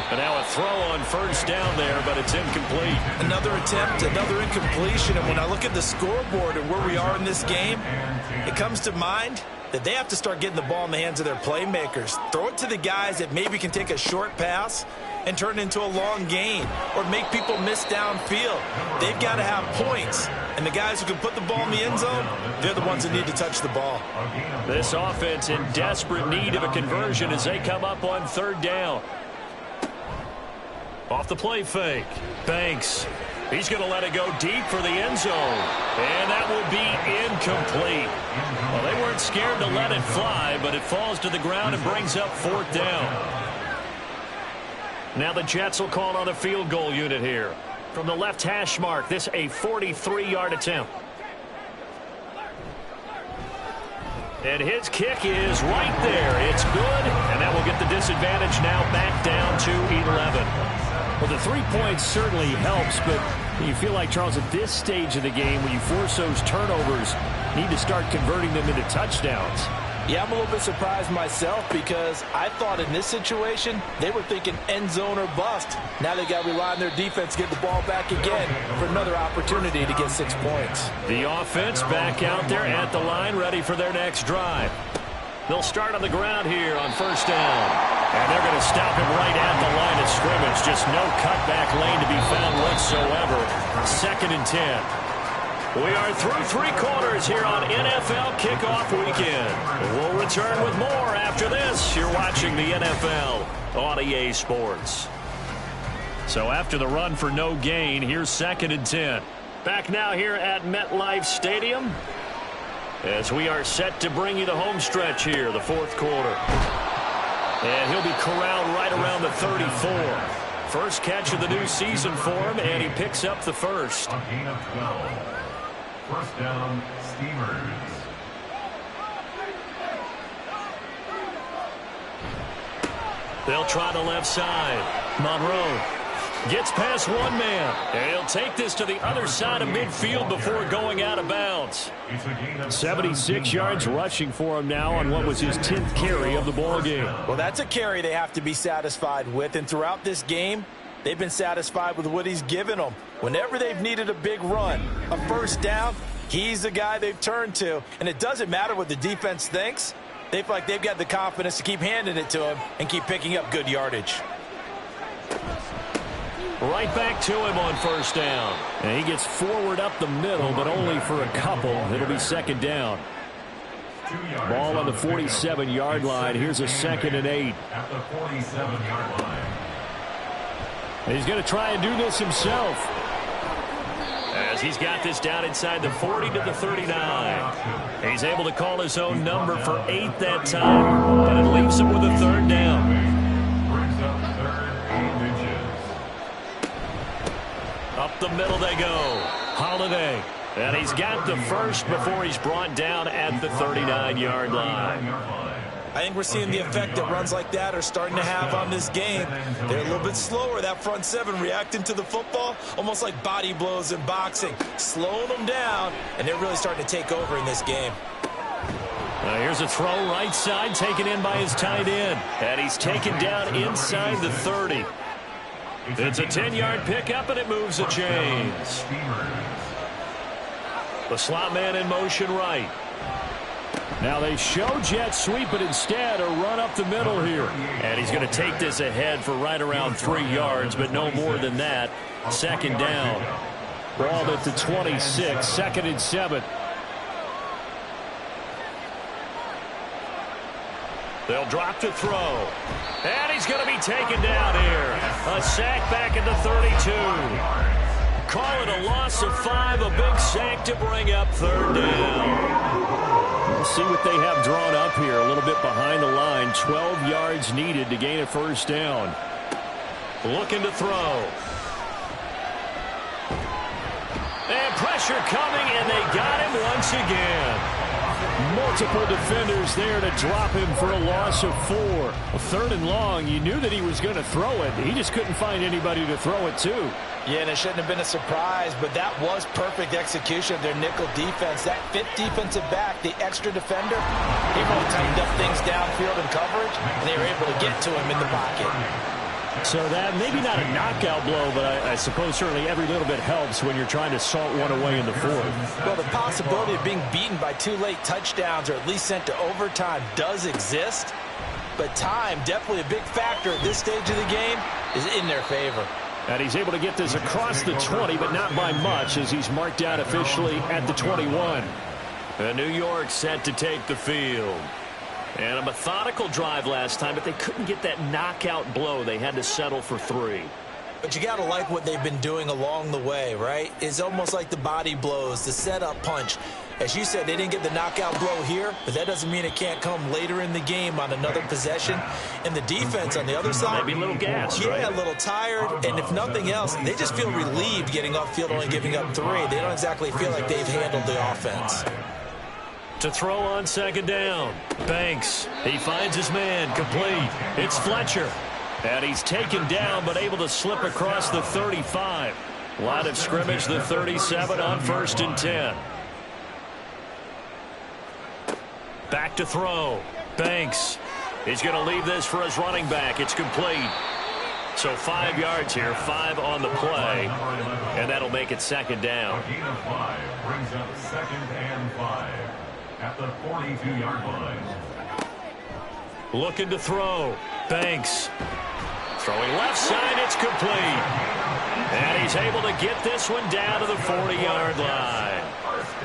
And now a throw on 1st down there, but it's incomplete. Another attempt, another incompletion. And when I look at the scoreboard and where we are in this game, it comes to mind that they have to start getting the ball in the hands of their playmakers. Throw it to the guys that maybe can take a short pass and turn it into a long gain or make people miss downfield. They've got to have points. And the guys who can put the ball in the end zone, they're the ones that need to touch the ball. This offense in desperate need of a conversion as they come up on 3rd down. Off the play fake. Banks. He's going to let it go deep for the end zone. And that will be incomplete. Well, they weren't scared to let it fly, but it falls to the ground and brings up 4th down. Now the Jets will call on a field goal unit here. From the left hash mark, this a 43-yard attempt. And his kick is right there. It's good, and that will get the disadvantage now back down to 11. Well, the 3 points certainly helps, but you feel like, Charles, at this stage of the game, when you force those turnovers, you need to start converting them into touchdowns. Yeah, I'm a little bit surprised myself because I thought in this situation they were thinking end zone or bust. Now they got to rely on their defense to get the ball back again for another opportunity to get 6 points. The offense back out there at the line, ready for their next drive. They'll start on the ground here on 1st down. And they're going to stop him right at the line of scrimmage. Just no cutback lane to be found whatsoever. 2nd and 10. We are through 3 quarters here on NFL Kickoff Weekend. We'll return with more after this. You're watching the NFL on EA Sports. So after the run for no gain, here's 2nd and 10. Back now here at MetLife Stadium as we are set to bring you the home stretch here, the 4th quarter. And he'll be corralled right around the 34. First catch of the new season for him, and he picks up the first. A gain of 12. First down, Steelers. They'll try the left side. Monroe gets past one man. And he'll take this to the other side of midfield before going out of bounds. 76 yards rushing for him now on what was his 10th carry of the ball game. Well, that's a carry they have to be satisfied with. And throughout this game, they've been satisfied with what he's given them. Whenever they've needed a big run, a first down, he's the guy they've turned to. And it doesn't matter what the defense thinks. They feel like they've got the confidence to keep handing it to him and keep picking up good yardage. Right back to him on first down. And he gets forward up the middle, but only for a couple. It'll be 2nd down. Ball on the 47-yard line. Here's a 2nd and 8. At the 47-yard line. He's going to try and do this himself. As he's got this down inside the 40 to the 39. He's able to call his own number for 8 that time, and it leaves him with a 3rd down. Brings up 3rd, 8 inches. Up the middle they go. Holiday. And he's got the first before he's brought down at the 39-yard line. I think we're seeing the effect that runs like that are starting to have on this game. They're a little bit slower, that front 7, reacting to the football, almost like body blows in boxing, slowing them down, and they're really starting to take over in this game. Here's a throw right side, taken in by his tight end. And he's taken down inside the 30. It's a 10-yard pickup, and it moves the chains. The slot man in motion right. Now they show jet sweep, but instead a run up the middle here. And he's going to take this ahead for right around 3 yards, but no more than that. 2nd down. Ball at the 26, 2nd and 7. They'll drop to throw. And he's going to be taken down here. A sack back at the 32. Call it a loss of 5, a big sack to bring up 3rd down. We'll see what they have drawn up here. A little bit behind the line. 12 yards needed to gain a 1st down. Looking to throw. And pressure coming, and they got him once again. Multiple defenders there to drop him for a loss of 4. 3rd and long, you knew that he was going to throw it. He just couldn't find anybody to throw it to. Yeah, and it shouldn't have been a surprise, but that was perfect execution of their nickel defense. That 5th defensive back, the extra defender, he really tightened up things downfield in coverage, and they were able to get to him in the pocket. So that, maybe not a knockout blow, but I suppose certainly every little bit helps when you're trying to salt one away in the 4th. Well, the possibility of being beaten by 2 late touchdowns or at least sent to overtime does exist, but time, definitely a big factor at this stage of the game, is in their favor. And he's able to get this across the 20, but not by much, as he's marked out officially at the 21. And New York set to take the field. And a methodical drive last time, but they couldn't get that knockout blow. They had to settle for 3. But you got to like what they've been doing along the way, right? It's almost like the body blows, the setup punch. As you said, they didn't get the knockout blow here, but that doesn't mean it can't come later in the game on another possession. And the defense on the other side, maybe a little gassed, yeah, right? A little tired. And if nothing else, they just feel relieved getting off field, only giving up 3. They don't exactly feel like they've handled the offense. To throw on 2nd down. Banks. He finds his man. Complete. It's Fletcher. And he's taken down, but able to slip across the 35. Line of scrimmage, the 37 on 1st and 10. Back to throw. Banks. He's going to leave this for his running back. It's complete. So 5 yards here, 5 on the play. And that'll make it 2nd down. A gain of 5 brings up 2nd and 5 at the 42-yard line. Looking to throw. Banks. Throwing left side, it's complete. And he's able to get this one down to the 40-yard line.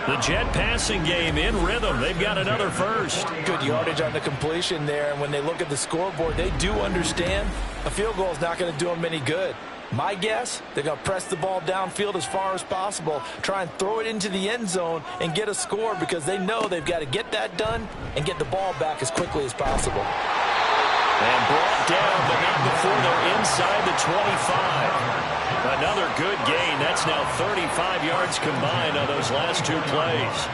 The Jet passing game in rhythm. They've got another first. Good yardage on the completion there, and when they look at the scoreboard, they do understand a field goal is not going to do them any good. My guess, they're going to press the ball downfield as far as possible, try and throw it into the end zone and get a score because they know they've got to get that done and get the ball back as quickly as possible. And brought down, but not before they're inside the 25. Another good gain. That's now 35 yards combined on those last 2 plays.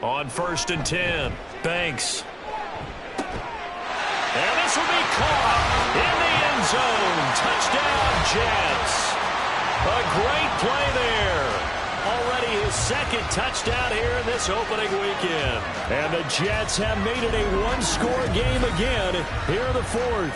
On 1st and 10, Banks. And this will be caught in the end zone. Touchdown, Jets. A great play there. Already his 2nd touchdown here in this opening weekend. And the Jets have made it a 1-score game again here in the 4th.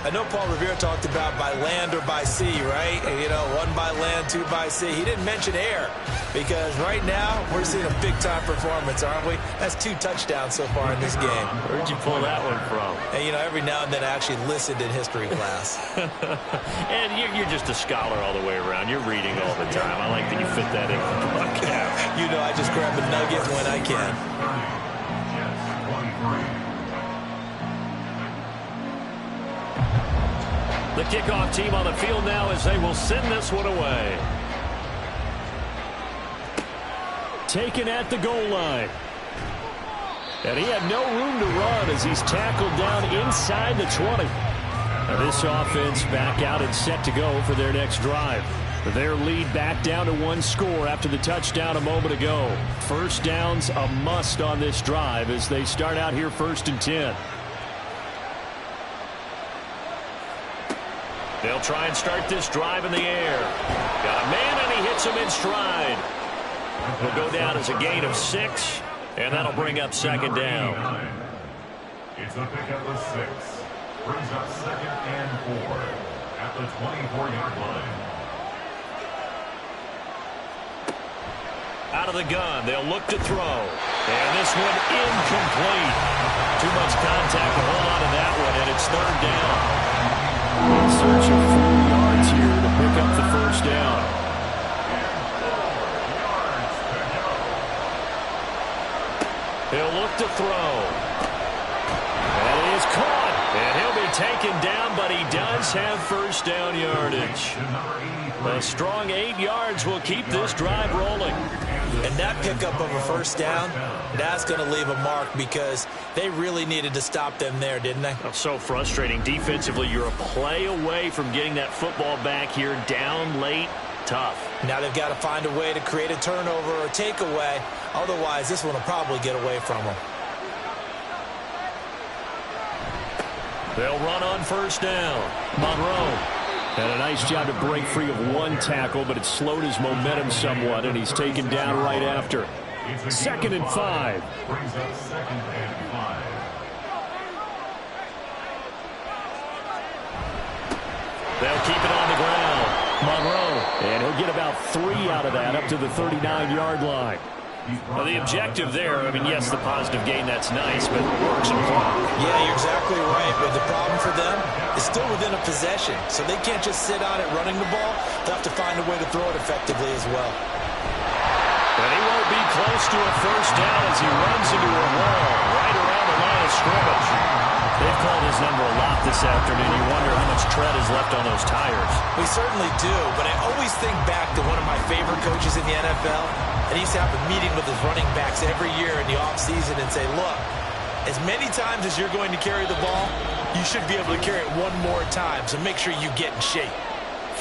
I know Paul Revere talked about by land or by sea, right? You know, 1 by land, 2 by sea. He didn't mention air because right now we're seeing a big-time performance, aren't we? That's 2 touchdowns so far in this game. Where'd you pull that one from? And, you know, every now and then I actually listened in history class. And you're just a scholar all the way around. You're reading all the time. I like that you fit that in the podcast. You know, I just grab a nugget when I can. Jets 23. The kickoff team on the field now as they will send this one away. Taken at the goal line. And he had no room to run as he's tackled down inside the 20. Now this offense back out and set to go for their next drive. Their lead back down to 1 score after the touchdown a moment ago. First down's a must on this drive as they start out here 1st and 10. They'll try and start this drive in the air. Got a man and he hits him in stride. Will go down as a gain of 6, and that'll bring up 2nd down. It's a pickup of 6. Brings up 2nd and 4 at the 24-yard line. Out of the gun, they'll look to throw. And this one incomplete. Too much contact to hold on to that one, and it's 3rd down. In search of 4 yards here to pick up the 1st down. He'll look to throw. And it is caught. And he'll be taken down, but he does have 1st down yardage. A strong 8 yards will keep this drive rolling. And that pickup of a 1st down, that's going to leave a mark because they really needed to stop them there, didn't they? That's so frustrating. Defensively, you're a play away from getting that football back here down late. Tough. Now they've got to find a way to create a turnover or takeaway. Otherwise, this one will probably get away from them. They'll run on 1st down. Monroe. And a nice job to break free of 1 tackle, but it slowed his momentum somewhat, and he's taken down right after. 2nd and 5. Brings up 2nd and 5. They'll keep it on the ground. Monroe. And he'll get about 3 out of that up to the 39-yard line. Well, the objective there, I mean, yes, the positive gain, that's nice, but works some clock. Yeah, you're exactly right. But the problem for them is still within a possession. So they can't just sit on it running the ball. They'll have to find a way to throw it effectively as well. But he won't be close to a 1st down as he runs into a wall right around the line of scrimmage. They've called his number a lot this afternoon. You wonder how much tread is left on those tires. We certainly do, but I always think back to one of my favorite coaches in the NFL. And he used to have a meeting with his running backs every year in the offseason and say, look, as many times as you're going to carry the ball, you should be able to carry it 1 more time, so make sure you get in shape.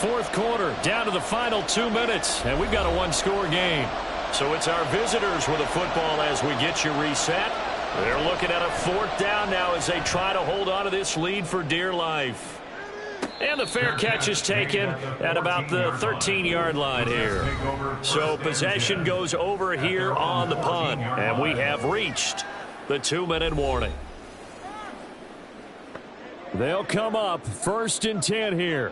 4th quarter, down to the final 2 minutes, and we've got a 1-score game. So it's our visitors with a football as we get you reset. They're looking at a 4th down now as they try to hold on to this lead for dear life. And the fair catch is taken at about the 13-yard line here. So possession goes over here on the punt, and we have reached the 2-minute warning. They'll come up 1st and 10 here.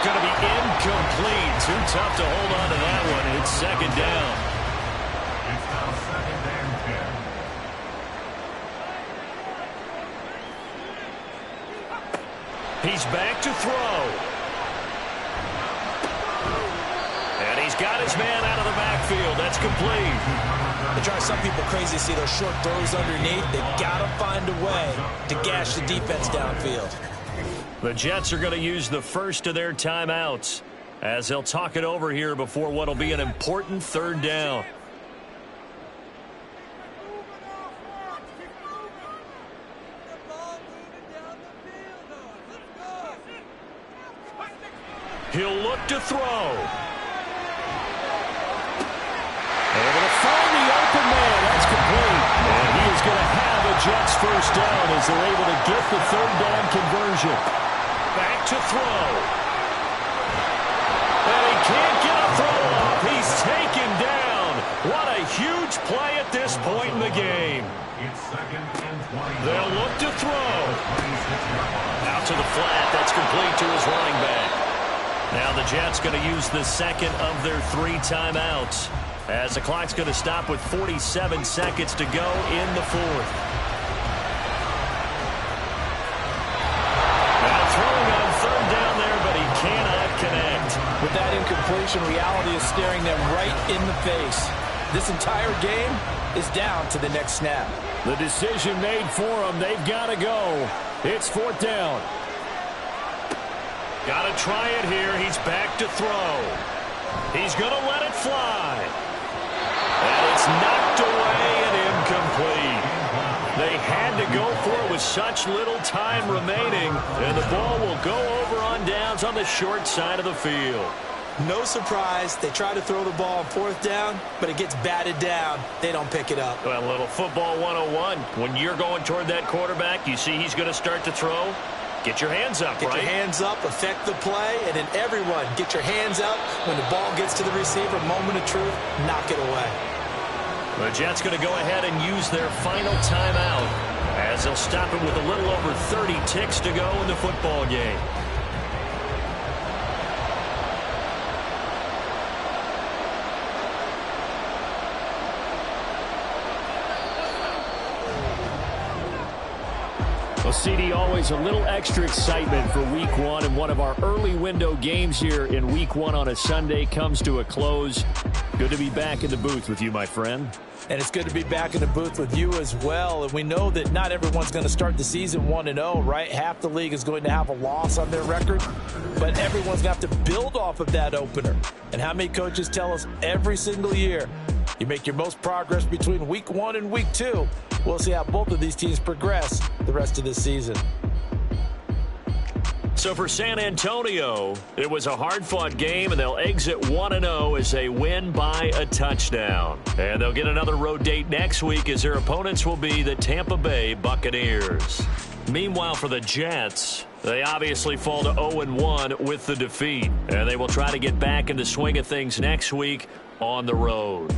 Going to be incomplete. Too tough to hold on to that one. It's 2nd down. It's now 2nd and 10. He's back to throw. And he's got his man out of the backfield. That's complete. They drive some people crazy to see those short throws underneath. They've got to find a way to gash the defense downfield. The Jets are going to use the first of their timeouts as they'll talk it over here before what will be an important 3rd down. He'll look to throw. Able to find the open man. That's complete. And he is going to have a Jets 1st down as they're able to get the 3rd down conversion. Back to throw. And he can't get a throw off. He's taken down. What a huge play at this point in the game. It's 2nd and 20. They'll look to throw. Out to the flat. That's complete to his running back. Now the Jets going to use the 2nd of their 3 timeouts as the clock's going to stop with 47 seconds to go in the 4th. With that incomplete, frustration, reality is staring them right in the face. This entire game is down to the next snap. The decision made for them. They've got to go. It's 4th down. Got to try it here. He's back to throw. He's going to let it fly. And it's knocked away and incomplete. They had to go for it with such little time remaining, and the ball will go over on downs on the short side of the field. No surprise, they try to throw the ball on 4th down, but it gets batted down. They don't pick it up. Well, a little football 101. When you're going toward that quarterback, you see he's going to start to throw. Get your hands up, Get your hands up, affect the play, and then everyone get your hands up. When the ball gets to the receiver, moment of truth, knock it away. The Jets going to go ahead and use their final timeout as they'll stop it with a little over 30 ticks to go in the football game. Well, CD, always a little extra excitement for Week 1, and one of our early window games here in Week 1 on a Sunday comes to a close. Good to be back in the booth with you, my friend. And it's good to be back in the booth with you as well. And we know that not everyone's going to start the season 1-0, right? Half the league is going to have a loss on their record. But everyone's going to have to build off of that opener. And how many coaches tell us every single year, you make your most progress between Week 1 and Week 2. We'll see how both of these teams progress the rest of this season. So for San Antonio, it was a hard-fought game, and they'll exit 1-0 as they win by a touchdown. And they'll get another road date next week as their opponents will be the Tampa Bay Buccaneers. Meanwhile, for the Jets, they obviously fall to 0-1 with the defeat, and they will try to get back in the swing of things next week on the road.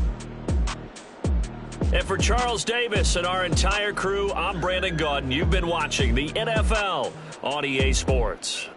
And for Charles Davis and our entire crew, I'm Brandon Gaudin. You've been watching the NFL on EA Sports.